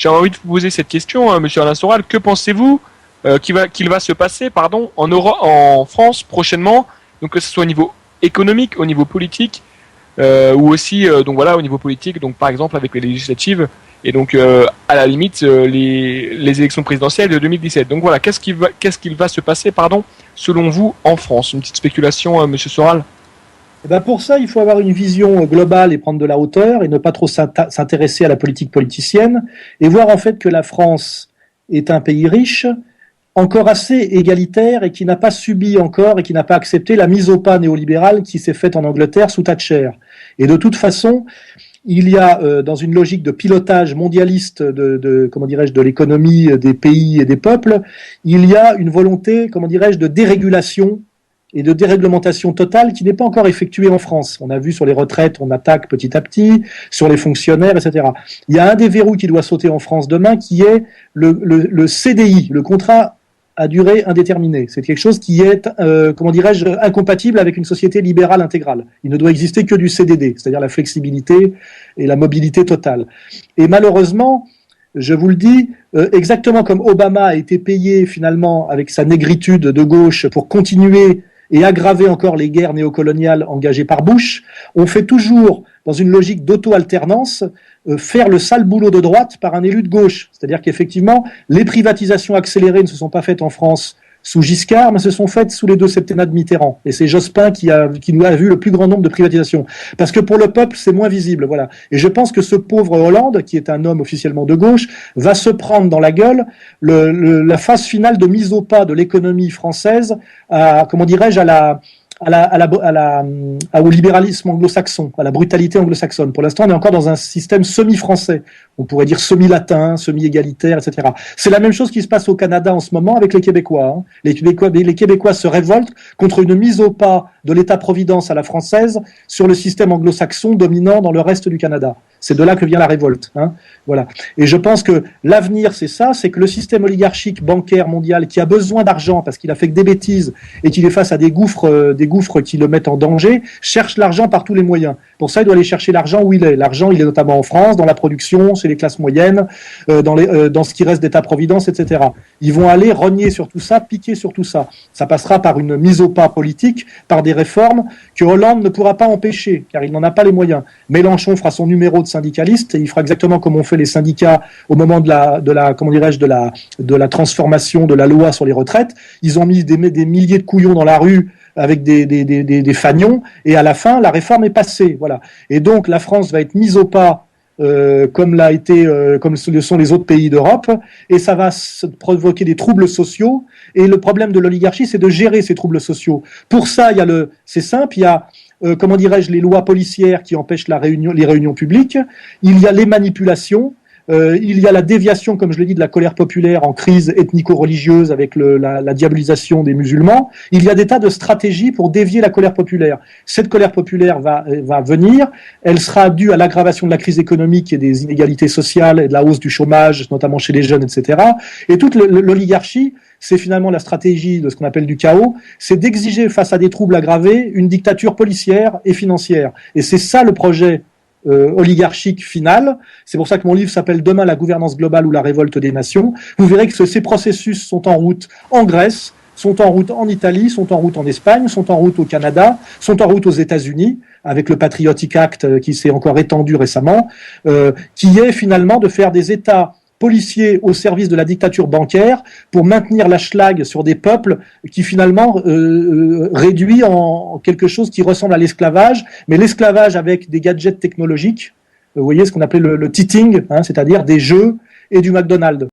j'ai envie de vous poser cette question, Monsieur Alain Soral. Que pensez-vous qu'il va se passer, en France prochainement, donc que ce soit au niveau économique, au niveau politique, ou aussi donc voilà au niveau politique, donc par exemple avec les législatives et donc à la limite les élections présidentielles de 2017. Donc voilà, qu'est-ce qu'il va se passer, selon vous, en France? Une petite spéculation, Monsieur Soral. Eh ben pour ça, il faut avoir une vision globale et prendre de la hauteur et ne pas trop s'intéresser à la politique politicienne et voir en fait que la France est un pays riche, encore assez égalitaire et qui n'a pas subi encore et qui n'a pas accepté la mise au pas néolibérale qui s'est faite en Angleterre sous Thatcher. Et de toute façon, il y a dans une logique de pilotage mondialiste de l'économie des pays et des peuples, il y a une volonté, de dérégulation et de déréglementation totale qui n'est pas encore effectuée en France. On a vu sur les retraites, on attaque petit à petit, sur les fonctionnaires, etc. Il y a un des verrous qui doit sauter en France demain qui est le CDI, le contrat à durée indéterminée. C'est quelque chose qui est, incompatible avec une société libérale intégrale. Il ne doit exister que du CDD, c'est-à-dire la flexibilité et la mobilité totale. Et malheureusement, je vous le dis, exactement comme Obama a été payé finalement avec sa négritude de gauche pour continuer et aggraver encore les guerres néocoloniales engagées par Bush, on fait toujours, dans une logique d'auto-alternance, faire le sale boulot de droite par un élu de gauche. C'est-à-dire qu'effectivement, les privatisations accélérées ne se sont pas faites en France sous Giscard, mais se sont faites sous les 2 septennats de Mitterrand. Et c'est Jospin qui nous a vu le plus grand nombre de privatisations. Parce que pour le peuple, c'est moins visible, voilà. Et je pense que ce pauvre Hollande, qui est un homme officiellement de gauche, va se prendre dans la gueule la phase finale de mise au pas de l'économie française au libéralisme anglo-saxon, à la brutalité anglo-saxonne. Pour l'instant, on est encore dans un système semi-français. On pourrait dire semi-latin, semi-égalitaire, etc. C'est la même chose qui se passe au Canada en ce moment avec les Québécois. Hein. Les Québécois se révoltent contre une mise au pas de l'État-providence à la française sur le système anglo-saxon dominant dans le reste du Canada. C'est de là que vient la révolte. Hein. Voilà. Et je pense que l'avenir, c'est ça, c'est que le système oligarchique bancaire mondial qui a besoin d'argent parce qu'il a fait que des bêtises et qu'il est face à des gouffres qui le mettent en danger, cherche l'argent par tous les moyens. Pour ça, il doit aller chercher l'argent où il est. L'argent, il est notamment en France, dans la production, chez les classes moyennes, dans ce qui reste d'État-providence, etc. Ils vont aller rogner sur tout ça, piquer sur tout ça. Ça passera par une mise au pas politique, par des réformes que Hollande ne pourra pas empêcher, car il n'en a pas les moyens. Mélenchon fera son numéro de syndicaliste et il fera exactement comme ont fait les syndicats au moment de la transformation de la loi sur les retraites. Ils ont mis des milliers de couillons dans la rue avec des fagnons et à la fin la réforme est passée, voilà. Et donc la France va être mise au pas comme le sont les autres pays d'Europe, et ça va provoquer des troubles sociaux. Et le problème de l'oligarchie, c'est de gérer ces troubles sociaux. Pour ça, c'est simple, il y a les lois policières qui empêchent les réunions publiques, il y a les manipulations, il y a la déviation, comme je l'ai dit, de la colère populaire en crise ethnico-religieuse avec la diabolisation des musulmans. Il y a des tas de stratégies pour dévier la colère populaire. Cette colère populaire va venir, elle sera due à l'aggravation de la crise économique et des inégalités sociales et de la hausse du chômage, notamment chez les jeunes, etc. Et toute l'oligarchie, c'est finalement la stratégie de ce qu'on appelle du chaos, c'est d'exiger face à des troubles aggravés une dictature policière et financière. Et c'est ça le projet oligarchique final. C'est pour ça que mon livre s'appelle Demain la gouvernance globale ou la révolte des nations. Vous verrez que ces processus sont en route en Grèce, sont en route en Italie, sont en route en Espagne, sont en route au Canada, sont en route aux États-Unis, avec le Patriotic Act qui s'est encore étendu récemment, qui est finalement de faire des États policiers au service de la dictature bancaire pour maintenir la schlag sur des peuples qui finalement réduit en quelque chose qui ressemble à l'esclavage, mais l'esclavage avec des gadgets technologiques, vous voyez ce qu'on appelait le teething, hein, c'est-à-dire des jeux et du McDonald's.